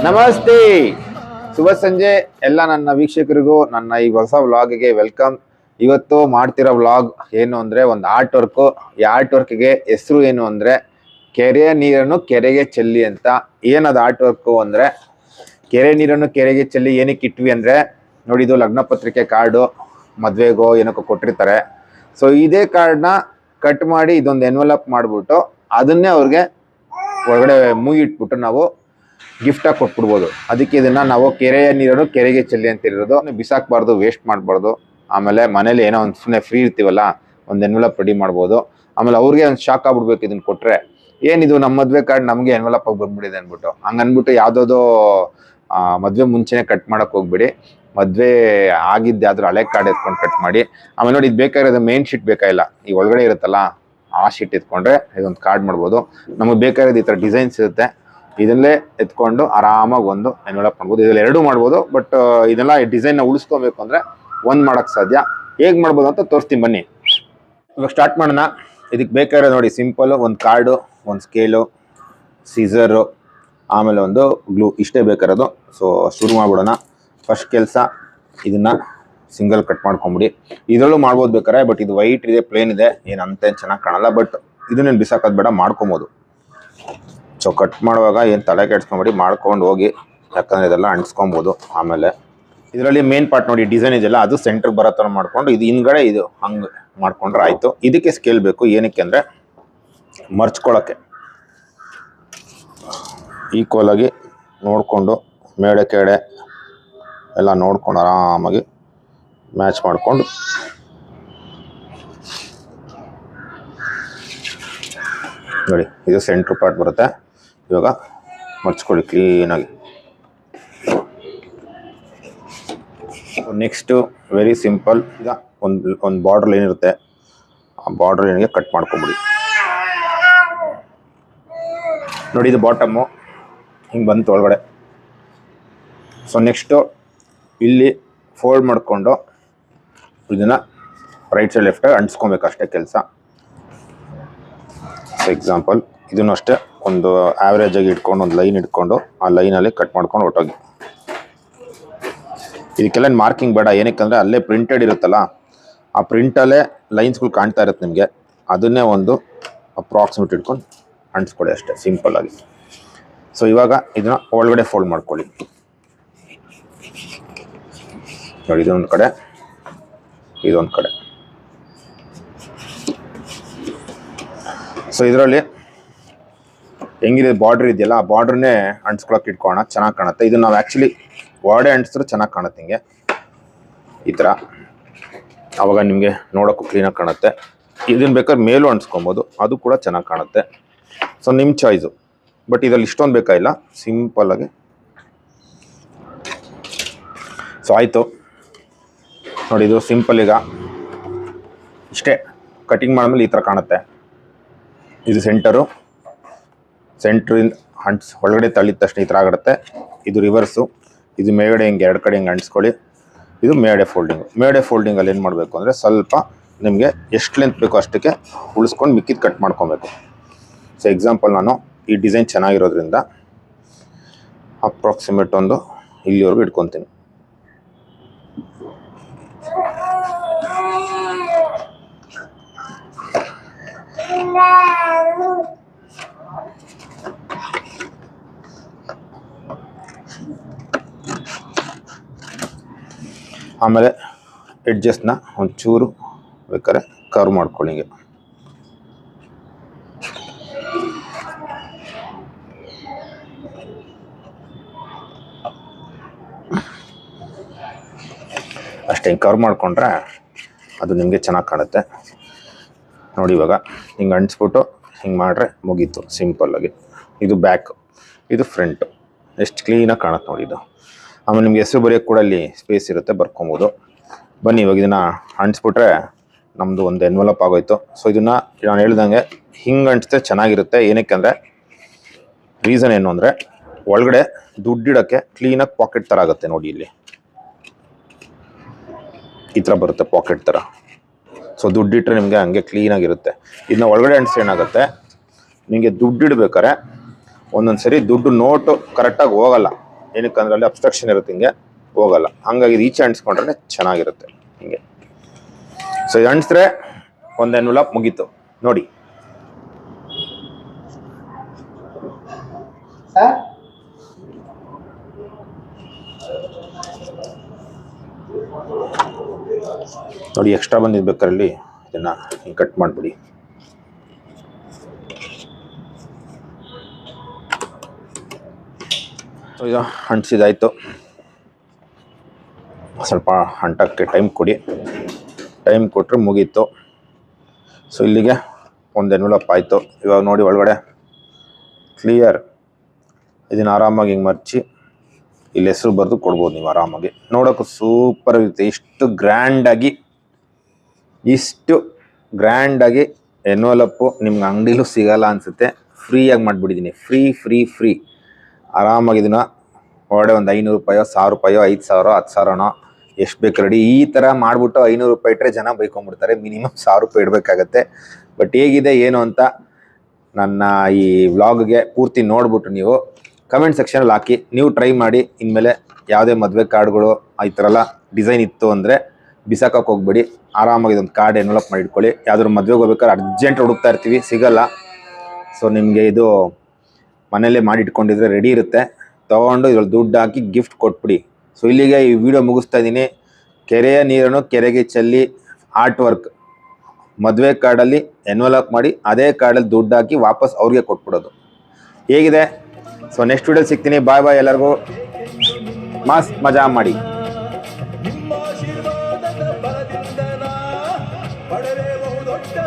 ನಮಸ್ತೆ, ಶುಭ ಸಂಜೆ ಎಲ್ಲ ನನ್ನ ವೀಕ್ಷಕರಿಗೂ ನನ್ನ ಈ ಹೊಸ ವ್ಲಾಗ್ಗೆ ವೆಲ್ಕಮ್. ಇವತ್ತು ಮಾಡ್ತಿರೋ ವ್ಲಾಗ್ ಏನು ಅಂದರೆ ಒಂದು ಆರ್ಟ್ ವರ್ಕು. ಈ ಆರ್ಟ್ ವರ್ಕ್ಗೆ ಹೆಸರು ಏನು ಅಂದರೆ ಕೆರೆಯ ನೀರನ್ನು ಕೆರೆಗೆ ಚೆಲ್ಲಿ ಅಂತ. ಏನದು ಆರ್ಟ್ ವರ್ಕು ಅಂದರೆ ಕೆರೆ ನೀರನ್ನು ಕೆರೆಗೆ ಚೆಲ್ಲಿ ಏನಕ್ಕೆ ಇಟ್ವಿ ಅಂದರೆ ನೋಡಿ, ಇದು ಲಗ್ನ ಪತ್ರಿಕೆ ಕಾರ್ಡು, ಮದುವೆಗೋ ಏನಕ್ಕೋ ಕೊಟ್ಟಿರ್ತಾರೆ. ಸೊ ಇದೇ ಕಾರ್ಡ್ನ ಕಟ್ ಮಾಡಿ ಇದೊಂದು ಎನ್ವಲಪ್ ಮಾಡಿಬಿಟ್ಟು ಅದನ್ನೇ ಅವ್ರಿಗೆ ಒಳಗಡೆ ಮೂಗಿಟ್ಬಿಟ್ಟು ನಾವು ಗಿಫ್ಟಾಗಿ ಕೊಟ್ಬಿಡ್ಬೋದು. ಅದಕ್ಕೆ ಇದನ್ನ ನಾವು ಕೆರೆಯ ನೀರನ್ನು ಕೆರೆಗೆ ಚೆಲ್ಲಿ ಅಂತ ಇರೋದು. ಬಿಸಾಕಬಾರ್ದು, ವೇಸ್ಟ್ ಮಾಡಬಾರ್ದು. ಆಮೇಲೆ ಮನೇಲಿ ಏನೋ ಒಂದು ಸುಮ್ಮನೆ ಫ್ರೀ ಇರ್ತೀವಲ್ಲ, ಒಂದು ಎನ್ವಲಪ್ ರೆಡಿ ಮಾಡ್ಬೋದು. ಆಮೇಲೆ ಅವ್ರಿಗೆ ಒಂದು ಶಾಕ್ ಆಗ್ಬಿಡ್ಬೇಕು ಇದನ್ನ ಕೊಟ್ಟರೆ, ಏನಿದು ನಮ್ಮ ಮದುವೆ ಕಾರ್ಡ್ ನಮಗೆ ಎನ್ವಲಪ್ ಆಗಿ ಬಂದ್ಬಿಟ್ಟಿದೆ ಅಂದ್ಬಿಟ್ಟು. ಹಂಗನ್ಬಿಟ್ಟು ಯಾವುದೋ ಮದುವೆ ಮುಂಚೆನೇ ಕಟ್ ಮಾಡೋಕೆ ಹೋಗ್ಬಿಡಿ. ಮದುವೆ ಆಗಿದ್ದು ಯಾವ್ದಾದ್ರು ಹಳೆ ಕಾರ್ಡ್ ಎತ್ಕೊಂಡು ಕಟ್ ಮಾಡಿ. ಆಮೇಲೆ ನೋಡಿ, ಇದು ಬೇಕಾಗಿರೋದು ಮೇನ್ ಶೀಟ್ ಬೇಕಾಗಿಲ್ಲ, ಈ ಒಳಗಡೆ ಇರುತ್ತಲ್ಲ ಆ ಶೀಟ್ ಎತ್ಕೊಂಡ್ರೆ ಇದೊಂದು ಕಾರ್ಡ್ ಮಾಡ್ಬೋದು. ನಮಗೆ ಬೇಕಾಗಿರೋದು ಈ ಥರ ಡಿಸೈನ್ಸ್ ಇರುತ್ತೆ, ಇದಲ್ಲೇ ಎತ್ಕೊಂಡು ಆರಾಮಾಗಿ ಒಂದು ಎನ್ವಲಪ್ ಮಾಡ್ಬೋದು. ಇದರಲ್ಲಿ ಎರಡು ಮಾಡ್ಬೋದು, ಬಟ್ ಇದೆಲ್ಲ ಡಿಸೈನ್ನ ಉಳಿಸ್ಕೊಬೇಕು ಅಂದರೆ ಒಂದು ಮಾಡೋಕ್ಕೆ ಸಾಧ್ಯ. ಹೇಗೆ ಮಾಡ್ಬೋದು ಅಂತ ತೋರಿಸ್ತೀನಿ ಬನ್ನಿ. ಇವಾಗ ಸ್ಟಾರ್ಟ್ ಮಾಡೋಣ. ಇದಕ್ಕೆ ಬೇಕಾಗಿರೋದು ನೋಡಿ, ಸಿಂಪಲ್ಲು ಒಂದು ಕಾರ್ಡು, ಒಂದು ಸ್ಕೇಲು, ಸೀಸರು, ಆಮೇಲೆ ಒಂದು ಗ್ಲೂ, ಇಷ್ಟೇ ಬೇಕಾಗಿರೋದು. ಸೊ ಶುರು ಮಾಡ್ಬಿಡೋಣ. ಫಸ್ಟ್ ಕೆಲಸ, ಇದನ್ನು ಸಿಂಗಲ್ ಕಟ್ ಮಾಡ್ಕೊಂಬಿಡಿ. ಇದರಲ್ಲೂ ಮಾಡ್ಬೋದು ಬೇಕಾರೆ, ಬಟ್ ಇದು ವೈಟ್ ಇದೆ, ಪ್ಲೇನ್ ಇದೆ, ಏನು ಅಂತ ಚೆನ್ನಾಗಿ ಕಾಣಲ್ಲ. ಬಟ್ ಇದನ್ನೇನು ಬಿಸಾಕೋದು ಬೇಡ, ಮಾಡ್ಕೊಬೋದು. ಸೊ ಕಟ್ ಮಾಡುವಾಗ ಏನು ತಲೆ ಕೆಡ್ಸ್ಕೊಂಬಿಡಿ, ಮಾಡ್ಕೊಂಡು ಹೋಗಿ, ಯಾಕಂದರೆ ಇದೆಲ್ಲ ಅಂಟಿಸ್ಕೊಬೋದು. ಆಮೇಲೆ ಇದರಲ್ಲಿ ಮೇನ್ ಪಾರ್ಟ್ ನೋಡಿ, ಡಿಸೈನ್ ಇದೆಯಲ್ಲ ಅದು ಸೆಂಟ್ರಿಗೆ ಬರೋ ಥರ ಮಾಡ್ಕೊಂಡು, ಇದು ಹಿಂದ್ಗಡೆ ಇದು ಹಂಗೆ ಮಾಡ್ಕೊಂಡ್ರೆ ಆಯಿತು. ಇದಕ್ಕೆ ಸ್ಕೇಲ್ ಬೇಕು. ಏನಕ್ಕೆ ಅಂದರೆ ಮರ್ಚ್ಕೊಳ್ಳೋಕ್ಕೆ ಈಕ್ವಲ್ ಆಗಿ ನೋಡಿಕೊಂಡು ಮೇಡೆ ಕೆಡೆ ಎಲ್ಲ ನೋಡ್ಕೊಂಡು ಆರಾಮಾಗಿ ಮ್ಯಾಚ್ ಮಾಡಿಕೊಂಡು ನೋಡಿ, ಇದು ಸೆಂಟ್ರ್ ಪಾರ್ಟ್ ಬರುತ್ತೆ. ಇವಾಗ ಮರ್ಚ್ಕೊಳ್ಳಿ ಕ್ಲೀನಾಗಿ. ನೆಕ್ಸ್ಟು ವೆರಿ ಸಿಂಪಲ್, ಈಗ ಒಂದು ಬಾರ್ಡರ್ ಲೈನ್ ಇರುತ್ತೆ, ಆ ಬಾರ್ಡರ್ ಲೈನ್ಗೆ ಕಟ್ ಮಾಡ್ಕೊಂಬಿಡಿ. ನೋಡಿ, ಇದು ಬಾಟಮ್ಮು ಹಿಂಗೆ ಬಂತು ಒಳಗಡೆ. ಸೊ ನೆಕ್ಸ್ಟು ಇಲ್ಲಿ ಫೋಲ್ಡ್ ಮಾಡಿಕೊಂಡು ಇದನ್ನು ರೈಟ್ ಸೈಡ್ ಲೆಫ್ಟಾಗಿ ಅಂಟಿಸ್ಕೊಬೇಕು, ಅಷ್ಟೇ ಕೆಲಸ. ಸೊ ಎಕ್ಸಾಂಪಲ್ ಇದನ್ನು ಅಷ್ಟೇ ಒಂದು ಆ್ಯಾವ್ರೇಜಾಗಿ ಇಟ್ಕೊಂಡು ಒಂದು ಲೈನ್ ಇಟ್ಕೊಂಡು ಆ ಲೈನಲ್ಲಿ ಕಟ್ ಮಾಡ್ಕೊಂಡು ಹೊಟ್ಟೋಗಿ. ಇದಕ್ಕೆಲ್ಲ ಮಾರ್ಕಿಂಗ್ ಬೇಡ, ಏನಕ್ಕೆ ಅಲ್ಲೇ ಪ್ರಿಂಟೆಡ್ ಇರುತ್ತಲ್ಲ, ಆ ಪ್ರಿಂಟಲ್ಲೇ ಲೈನ್ಸ್ಗಳು ಕಾಣ್ತಾ ಇರುತ್ತೆ ನಿಮಗೆ. ಅದನ್ನೇ ಒಂದು ಅಪ್ರಾಕ್ಸಿಮೇಟ್ ಇಟ್ಕೊಂಡು ಅಂಟಿಸ್ಕೊಳ್ಳಿ, ಅಷ್ಟೇ ಸಿಂಪಲ್ಲಾಗಿ. ಸೊ ಇವಾಗ ಇದನ್ನು ಒಳಗಡೆ ಫೋಲ್ಡ್ ಮಾಡ್ಕೊಳ್ಳಿ. ನೋಡಿ, ಇದೊಂದು ಕಡೆ, ಇದೊಂದು ಕಡೆ. ಸೊ ಇದರಲ್ಲಿ ಹೆಂಗಿದೆ ಬಾರ್ಡ್ರ್ ಇದೆಯಲ್ಲ, ಆ ಬಾರ್ಡ್ರನ್ನೇ ಅಂಟಿಸ್ಕೊಳಕ್ಕೆ ಇಟ್ಕೊಳ್ಳೋಣ, ಚೆನ್ನಾಗಿ ಕಾಣುತ್ತೆ. ಇದು ನಾವು ಆ್ಯಕ್ಚುಲಿ ವಾಡೆ ಅಂಟಿಸಿದ್ರೆ ಚೆನ್ನಾಗಿ ಕಾಣುತ್ತೆ ಹಿಂಗೆ ಈ ಥರ. ಆವಾಗ ನಿಮಗೆ ನೋಡೋಕ್ಕೂ ಕ್ಲೀನಾಗಿ ಕಾಣುತ್ತೆ. ಇದನ್ನು ಬೇಕಾದ್ರೆ ಮೇಲೂ ಅಂಟಿಸ್ಕೊಬೋದು, ಅದು ಕೂಡ ಚೆನ್ನಾಗಿ ಕಾಣುತ್ತೆ. ಸೊ ನಿಮ್ಮ ಚಾಯ್ಸು. ಬಟ್ ಇದರಲ್ಲಿ ಇಷ್ಟೊಂದು ಬೇಕಾಗಿಲ್ಲ, ಸಿಂಪಲ್ಲಾಗಿ. ಸೊ ಆಯಿತು ನೋಡಿ, ಇದು ಸಿಂಪಲ್. ಈಗ ಇಷ್ಟೇ ಕಟಿಂಗ್ ಮಾಡಿದ್ಮೇಲೆ ಈ ಥರ ಕಾಣುತ್ತೆ. ಇದು ಸೆಂಟ್ರಿಂದ ಒಳಗಡೆ ತಳ್ಳಿದ ತಕ್ಷಣ ಈ ಥರ ಆಗುತ್ತೆ. ಇದು ರಿವರ್ಸು, ಇದು ಮೇಗಡೆ ಹಿಂಗೆ ಎರಡು ಕಡೆ ಹಿಂಗೆ ಅಂಟಿಸ್ಕೊಳ್ಳಿ. ಇದು ಮೇಡೆ ಫೋಲ್ಡಿಂಗಲ್ಲಿ ಏನು ಮಾಡಬೇಕು ಅಂದರೆ ಸ್ವಲ್ಪ ನಿಮಗೆ ಎಷ್ಟು ಲೆಂತ್ ಬೇಕೋ ಅಷ್ಟಕ್ಕೆ ಉಳಿಸ್ಕೊಂಡು ಮಿಕ್ಕಿದ ಕಟ್ ಮಾಡ್ಕೊಬೇಕು. ಸೊ ಎಕ್ಸಾಂಪಲ್, ನಾನು ಈ ಡಿಸೈನ್ ಚೆನ್ನಾಗಿರೋದ್ರಿಂದ ಅಪ್ರಾಕ್ಸಿಮೇಟ್ ಒಂದು ಇಲ್ಲಿವರೆಗೂ ಇಟ್ಕೊತೀನಿ. ಆಮೇಲೆ ಎಡ್ಜಸ್ಟ್ನ ಒಂಚೂರು ಬೇಕಾದ್ರೆ ಕರ್ವ್ ಮಾಡ್ಕೊಳ್ಳಿ ಹಿಂಗೆ. ಅಷ್ಟೇ, ಹಿಂಗೆ ಕರ್ವ್ ಮಾಡಿಕೊಂಡ್ರೆ ಅದು ನಿಮಗೆ ಚೆನ್ನಾಗಿ ಕಾಣುತ್ತೆ. ನೋಡಿ, ಇವಾಗ ಹಿಂಗೆ ಅಂಟಿಸ್ಬಿಟ್ಟು ಹಿಂಗೆ ಮಾಡ್ರೆ ಮುಗೀತು ಸಿಂಪಲ್ಲಾಗಿ. ಇದು ಬ್ಯಾಕ್, ಇದು ಫ್ರಂಟು, ಎಷ್ಟು ಕ್ಲೀನಾಗಿ ಕಾಣುತ್ತೆ ನೋಡಿ ಇದು. ಆಮೇಲೆ ನಿಮ್ಗೆ ಹೆಸರು ಬರೆಯೋಕ್ಕೆ ಕೂಡ ಅಲ್ಲಿ ಸ್ಪೇಸ್ ಇರುತ್ತೆ, ಬರ್ಕೊಬೋದು. ಬನ್ನಿ, ಇವಾಗ ಇದನ್ನು ಅಂಟಿಸ್ಬಿಟ್ರೆ ನಮ್ಮದು ಒಂದು ಎನ್ವಲಪ್ ಆಗೋಯ್ತು. ಸೊ ಇದನ್ನು ನಾನು ಹೇಳ್ದಂಗೆ ಹಿಂಗೆ ಅಂಟಿಸಿದ್ರೆ ಚೆನ್ನಾಗಿರುತ್ತೆ. ಏನಕ್ಕೆ ಅಂದರೆ ರೀಸನ್ ಏನು ಅಂದರೆ ಒಳಗಡೆ ದುಡ್ಡಿಡೋಕ್ಕೆ ಕ್ಲೀನಾಗಿ ಪಾಕೆಟ್ ಥರ ಆಗುತ್ತೆ ನೋಡಿ ಇಲ್ಲಿ. ಈ ಥರ ಬರುತ್ತೆ ಪಾಕೆಟ್ ಥರ. ಸೊ ದುಡ್ಡಿಟ್ರೆ ನಿಮಗೆ ಹಂಗೆ ಕ್ಲೀನಾಗಿರುತ್ತೆ. ಇದನ್ನ ಒಳಗಡೆ ಅಂಟಿಸಿ ಏನಾಗುತ್ತೆ, ನಿಮಗೆ ದುಡ್ಡು ಇಡ್ಬೇಕಾರೆ ಒಂದೊಂದು ಸರಿ ದುಡ್ಡು ನೋಟು ಕರೆಕ್ಟಾಗಿ ಹೋಗಲ್ಲ. ಏನಕ್ಕಂದ್ರೆ ಅಲ್ಲಿ ಅಬ್ಸ್ಟ್ರಕ್ಷನ್ ಇರುತ್ತೆ, ಹಿಂಗೆ ಹೋಗಲ್ಲ. ಹಂಗಾಗಿ ಇದು ಈಚೆ ಅಂಟಿಸ್ಕೊಂಡ್ರೆ ಚೆನ್ನಾಗಿರುತ್ತೆ ಹಿಂಗೆ. ಸೊ ಇದು ಅಂಟಿಸಿದ್ರೆ ಒಂದು ಎನ್ವಲಪ್ ಮುಗೀತು ನೋಡಿ. ನೋಡಿ ಎಕ್ಸ್ಟ್ರಾ ಬಂದಿರ್ಬೇಕಾರಲ್ಲಿ ಇದನ್ನ ಹಿಂಗೆ ಕಟ್ ಮಾಡಿಬಿಡಿ. ಸೊ ಇದು ಅಂಟಿಸಿದಾಯ್ತು. ಸ್ವಲ್ಪ ಅಂಟಕ್ಕೆ ಟೈಮ್ ಕೊಡಿ, ಟೈಮ್ ಕೊಟ್ಟರೆ ಮುಗೀತು. ಸೊ ಇಲ್ಲಿಗೆ ಒಂದು ಎನ್ವಲಪ್ ಆಯಿತು. ಇವಾಗ ನೋಡಿ ಒಳಗಡೆ ಕ್ಲಿಯರ್. ಇದನ್ನು ಆರಾಮಾಗಿ ಹಿಂಗೆ ಮರ್ಚಿ ಇಲ್ಲಿ ಹೆಸರು ಬರೆದು ಕೊಡ್ಬೋದು ನೀವು ಆರಾಮಾಗಿ. ನೋಡೋಕ್ಕೂ ಸೂಪರ್ ಇರುತ್ತೆ. ಇಷ್ಟು ಗ್ರ್ಯಾಂಡಾಗಿ ಎನ್ವಲಪ್ಪು ನಿಮ್ಗೆ ಅಂಗಡಿಲೂ ಸಿಗಲ್ಲ ಅನಿಸುತ್ತೆ. ಫ್ರೀಯಾಗಿ ಮಾಡಿಬಿಟ್ಟಿದ್ದೀನಿ. ಫ್ರೀ ಆರಾಮಾಗಿ ಇದನ್ನು ಹೊರಡೆ ಒಂದು 500 ರೂಪಾಯೋ 1000 ರೂಪಾಯೋ 5000 10,000ನೋ ಎಷ್ಟು ಬೇಕು ರೆಡಿ. ಈ ಥರ ಮಾಡಿಬಿಟ್ಟು 500 ರೂಪಾಯಿ ಇಟ್ಟರೆ ಜನ ಬೈಕೊಂಡ್ಬಿಡ್ತಾರೆ. ಮಿನಿಮಮ್ 1000 ರೂಪಾಯಿ ಇಡಬೇಕಾಗತ್ತೆ. ಬಟ್ ಹೇಗಿದೆ ಏನು ಅಂತ ನನ್ನ ಈ ವ್ಲಾಗ್ಗೆ ಪೂರ್ತಿ ನೋಡ್ಬಿಟ್ಟು ನೀವು ಕಮೆಂಟ್ ಸೆಕ್ಷನಲ್ಲಿ ಹಾಕಿ. ನೀವು ಟ್ರೈ ಮಾಡಿ. ಇನ್ಮೇಲೆ ಯಾವುದೇ ಮದುವೆ ಕಾರ್ಡ್ಗಳು ಈ ಥರ ಎಲ್ಲ ಡಿಸೈನ್ ಇತ್ತು ಅಂದರೆ ಬಿಸಾಕಕ್ಕೆ ಹೋಗ್ಬೇಡಿ. ಆರಾಮಾಗಿ ಇದೊಂದು ಕಾರ್ಡ್ ಎನ್ವಲಪ್ ಮಾಡಿ ಇಟ್ಕೊಳ್ಳಿ. ಯಾವ್ದಾದ್ರು ಮದುವೆಗೆ ಹೋಗ್ಬೇಕಾದ್ರೆ ಅರ್ಜೆಂಟ್ ಹುಡುಕ್ತಾ ಇರ್ತೀವಿ, ಸಿಗಲ್ಲ. ಸೊ ನಿಮಗೆ ಇದು ಮನೆಯಲ್ಲೇ ಮಾಡಿ ಇಟ್ಕೊಂಡಿದ್ರೆ ರೆಡಿ ಇರುತ್ತೆ. ತೊಗೊಂಡು ಇದ್ರಲ್ಲಿ ದುಡ್ಡು ಹಾಕಿ ಗಿಫ್ಟ್ ಕೊಟ್ಬಿಡಿ. ಸೊ ಇಲ್ಲಿಗೆ ಈ ವಿಡಿಯೋ ಮುಗಿಸ್ತಾ ಇದ್ದೀನಿ. ಕೆರೆಯ ನೀರನ್ನು ಕೆರೆಗೆ ಚೆಲ್ಲಿ ಆರ್ಟ್ ವರ್ಕ್ ಮದುವೆ ಕಾರ್ಡಲ್ಲಿ ಎನ್ವಲಪ್ ಮಾಡಿ ಅದೇ ಕಾರ್ಡಲ್ಲಿ ದುಡ್ಡು ಹಾಕಿ ವಾಪಸ್ ಅವ್ರಿಗೆ ಕೊಟ್ಬಿಡೋದು. ಹೇಗಿದೆ? ಸೊ ನೆಕ್ಸ್ಟ್ ವಿಡಿಯೋ ಸಿಗ್ತೀನಿ. ಬಾಯ್ ಎಲ್ಲರಿಗೂ. ಮಸ್ತ್ ಮಜಾ ಮಾಡಿ. ನಿಮ್ಮ ಆಶೀರ್ವಾದದ ಬಲದಿಂದ ಪಡೆಯುವ ದೊಡ್ಡ